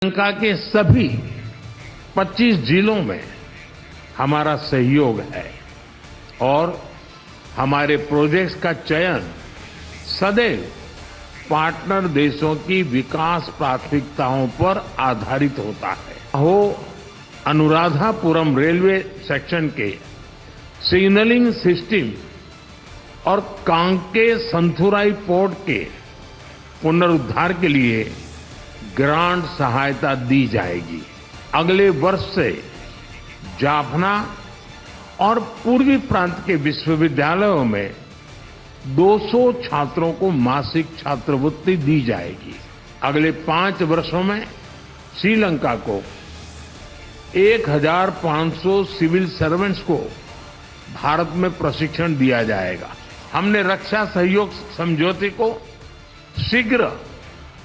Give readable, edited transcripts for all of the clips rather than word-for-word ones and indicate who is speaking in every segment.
Speaker 1: श्रीलंका के सभी 25 जिलों में हमारा सहयोग है और हमारे प्रोजेक्ट्स का चयन सदैव पार्टनर देशों की विकास प्राथमिकताओं पर आधारित होता है। हो अनुराधापुरम रेलवे सेक्शन के सिग्नलिंग सिस्टम और कांके संथुराई पोर्ट के पुनरुद्धार के लिए ग्रांट सहायता दी जाएगी। अगले वर्ष से जाफना और पूर्वी प्रांत के विश्वविद्यालयों में 200 छात्रों को मासिक छात्रवृत्ति दी जाएगी। अगले 5 वर्षों में श्रीलंका को 1500 सिविल सर्वेंट्स को भारत में प्रशिक्षण दिया जाएगा। हमने रक्षा सहयोग समझौते को शीघ्र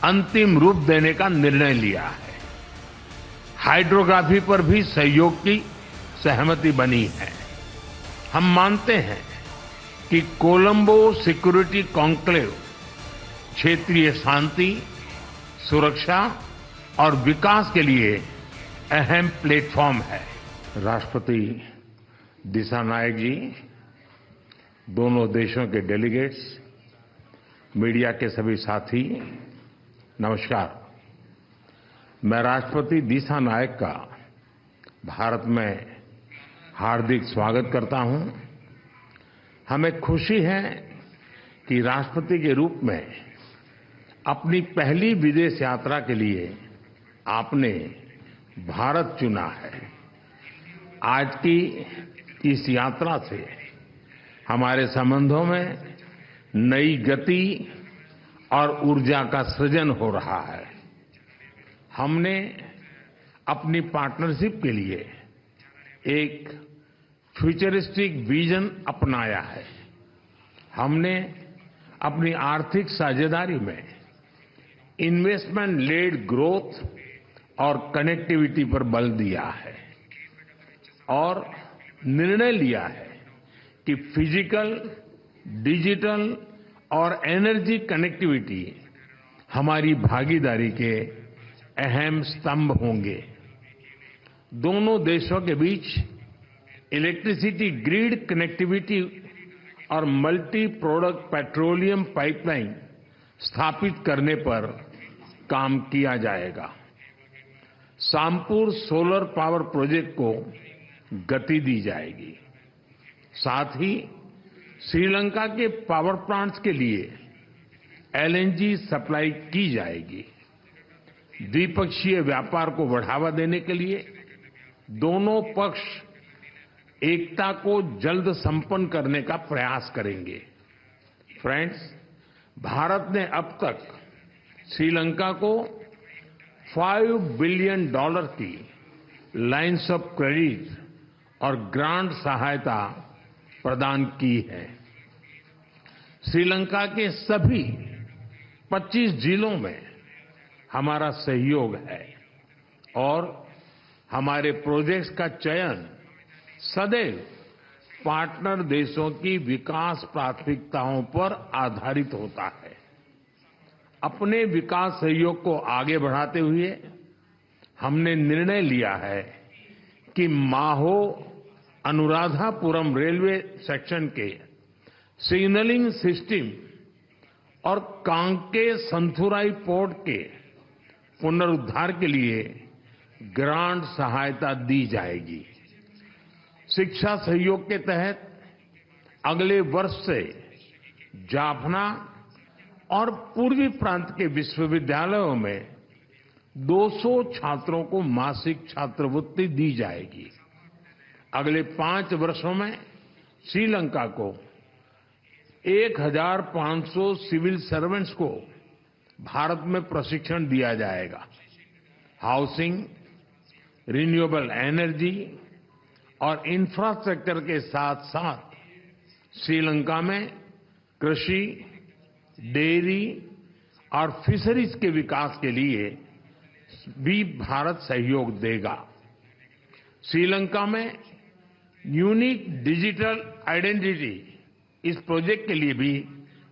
Speaker 1: अंतिम रूप देने का निर्णय लिया है। हाइड्रोग्राफी पर भी सहयोग की सहमति बनी है। हम मानते हैं कि कोलंबो सिक्योरिटी कॉन्क्लेव क्षेत्रीय शांति, सुरक्षा और विकास के लिए अहम प्लेटफॉर्म है। राष्ट्रपति दिशानायक जी, दोनों देशों के डेलीगेट्स, मीडिया के सभी साथी, नमस्कार। मैं राष्ट्रपति दिशानायक का भारत में हार्दिक स्वागत करता हूं। हमें खुशी है कि राष्ट्रपति के रूप में अपनी पहली विदेश यात्रा के लिए आपने भारत चुना है। आज की इस यात्रा से हमारे संबंधों में नई गति और ऊर्जा का सृजन हो रहा है। हमने अपनी पार्टनरशिप के लिए एक फ्यूचरिस्टिक विजन अपनाया है। हमने अपनी आर्थिक साझेदारी में इन्वेस्टमेंट लेड ग्रोथ और कनेक्टिविटी पर बल दिया है और निर्णय लिया है कि फिजिकल, डिजिटल और एनर्जी कनेक्टिविटी हमारी भागीदारी के अहम स्तंभ होंगे। दोनों देशों के बीच इलेक्ट्रिसिटी ग्रिड कनेक्टिविटी और मल्टी प्रोडक्ट पेट्रोलियम पाइपलाइन स्थापित करने पर काम किया जाएगा। सामपुर सोलर पावर प्रोजेक्ट को गति दी जाएगी। साथ ही श्रीलंका के पावर प्लांट्स के लिए एलएनजी सप्लाई की जाएगी। द्विपक्षीय व्यापार को बढ़ावा देने के लिए दोनों पक्ष एकता को जल्द संपन्न करने का प्रयास करेंगे। फ्रेंड्स, भारत ने अब तक श्रीलंका को $5 बिलियन की लाइन्स ऑफ क्रेडिट और ग्रांट सहायता प्रदान की है। श्रीलंका के सभी 25 जिलों में हमारा सहयोग है और हमारे प्रोजेक्ट्स का चयन सदैव पार्टनर देशों की विकास प्राथमिकताओं पर आधारित होता है। अपने विकास सहयोग को आगे बढ़ाते हुए हमने निर्णय लिया है कि माहो अनुराधापुरम रेलवे सेक्शन के सिग्नलिंग सिस्टम और कांके संथुराई पोर्ट के पुनरुद्धार के लिए ग्रांट सहायता दी जाएगी। शिक्षा सहयोग के तहत अगले वर्ष से जाफना और पूर्वी प्रांत के विश्वविद्यालयों में 200 छात्रों को मासिक छात्रवृत्ति दी जाएगी। अगले 5 वर्षों में श्रीलंका को 1500 सिविल सर्वेंट्स को भारत में प्रशिक्षण दिया जाएगा। हाउसिंग, रिन्यूएबल एनर्जी और इंफ्रास्ट्रक्चर के साथ साथ श्रीलंका में कृषि, डेयरी और फिशरीज के विकास के लिए भी भारत सहयोग देगा। श्रीलंका में यूनिक डिजिटल आइडेंटिटी, इस प्रोजेक्ट के लिए भी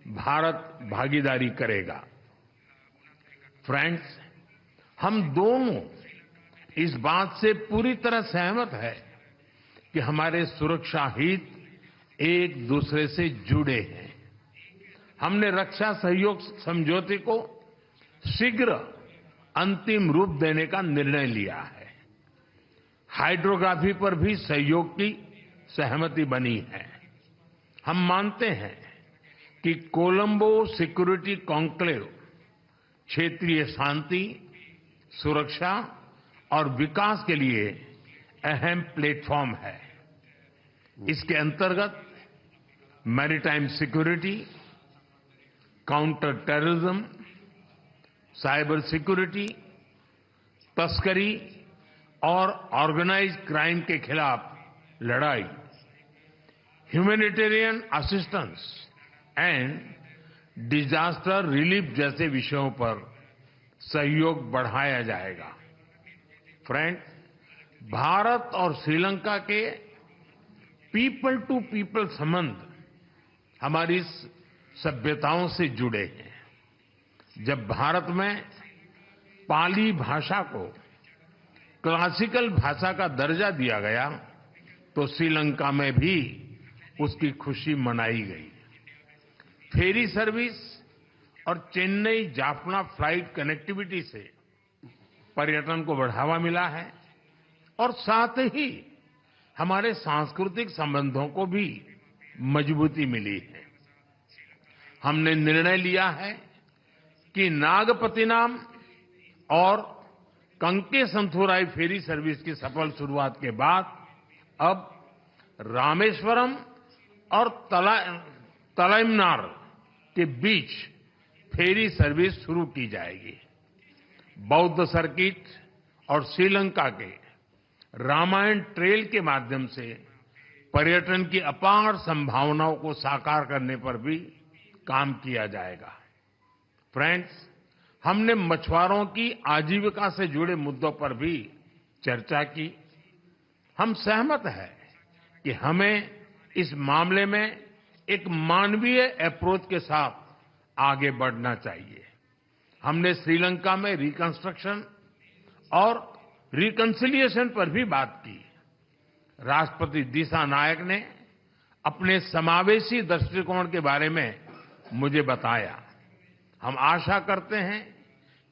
Speaker 1: भारत भागीदारी करेगा। फ्रेंड्स, हम दोनों इस बात से पूरी तरह सहमत है कि हमारे सुरक्षा हित एक दूसरे से जुड़े हैं। हमने रक्षा सहयोग समझौते को शीघ्र अंतिम रूप देने का निर्णय लिया है। हाइड्रोग्राफी पर भी सहयोग की सहमति बनी है। हम मानते हैं कि कोलंबो सिक्योरिटी कॉन्क्लेव क्षेत्रीय शांति, सुरक्षा और विकास के लिए अहम प्लेटफॉर्म है। इसके अंतर्गत maritime security, counter terrorism, cyber security, तस्करी और ऑर्गेनाइज्ड क्राइम के खिलाफ लड़ाई, humanitarian assistance and disaster relief जैसे विषयों पर सहयोग बढ़ाया जाएगा। फ्रेंड, भारत और श्रीलंका के पीपल टू पीपल संबंध हमारी सभ्यताओं से जुड़े हैं। जब भारत में पाली भाषा को क्लासिकल भाषा का दर्जा दिया गया तो श्रीलंका में भी उसकी खुशी मनाई गई। फेरी सर्विस और चेन्नई जाफना फ्लाइट कनेक्टिविटी से पर्यटन को बढ़ावा मिला है और साथ ही हमारे सांस्कृतिक संबंधों को भी मजबूती मिली है। हमने निर्णय लिया है कि नागपतिनाम और कंकेसंथुराई फेरी सर्विस की सफल शुरुआत के बाद अब रामेश्वरम और तलाइमनार के बीच फेरी सर्विस शुरू की जाएगी। बौद्ध सर्किट और श्रीलंका के रामायण ट्रेल के माध्यम से पर्यटन की अपार संभावनाओं को साकार करने पर भी काम किया जाएगा। फ्रेंड्स, हमने मछुआरों की आजीविका से जुड़े मुद्दों पर भी चर्चा की। हम सहमत हैं कि हमें इस मामले में एक मानवीय अप्रोच के साथ आगे बढ़ना चाहिए। हमने श्रीलंका में रिकंस्ट्रक्शन और रिकंसिलिएशन पर भी बात की। राष्ट्रपति दिशा नायक ने अपने समावेशी दृष्टिकोण के बारे में मुझे बताया। हम आशा करते हैं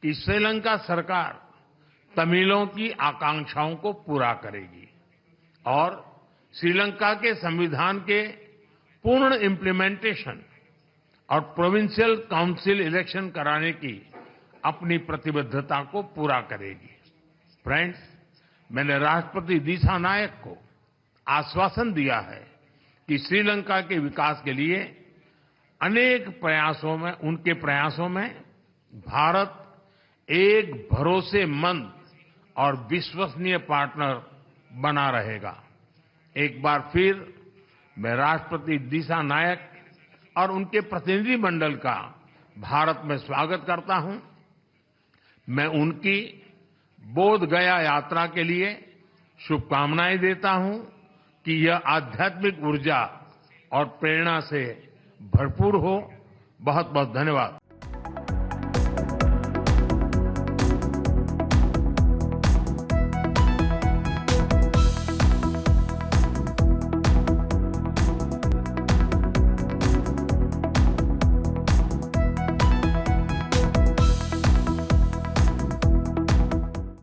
Speaker 1: कि श्रीलंका सरकार तमिलों की आकांक्षाओं को पूरा करेगी और श्रीलंका के संविधान के पूर्ण इम्प्लीमेंटेशन और प्रोविंशियल काउंसिल इलेक्शन कराने की अपनी प्रतिबद्धता को पूरा करेगी। फ्रेंड्स, मैंने राष्ट्रपति दिशा नायक को आश्वासन दिया है कि श्रीलंका के विकास के लिए उनके प्रयासों में भारत एक भरोसेमंद और विश्वसनीय पार्टनर बना रहेगा। एक बार फिर मैं राष्ट्रपति दिशा नायक और उनके प्रतिनिधिमंडल का भारत में स्वागत करता हूं। मैं उनकी बोध गया यात्रा के लिए शुभकामनाएं देता हूं कि यह आध्यात्मिक ऊर्जा और प्रेरणा से भरपूर हो। बहुत बहुत धन्यवाद।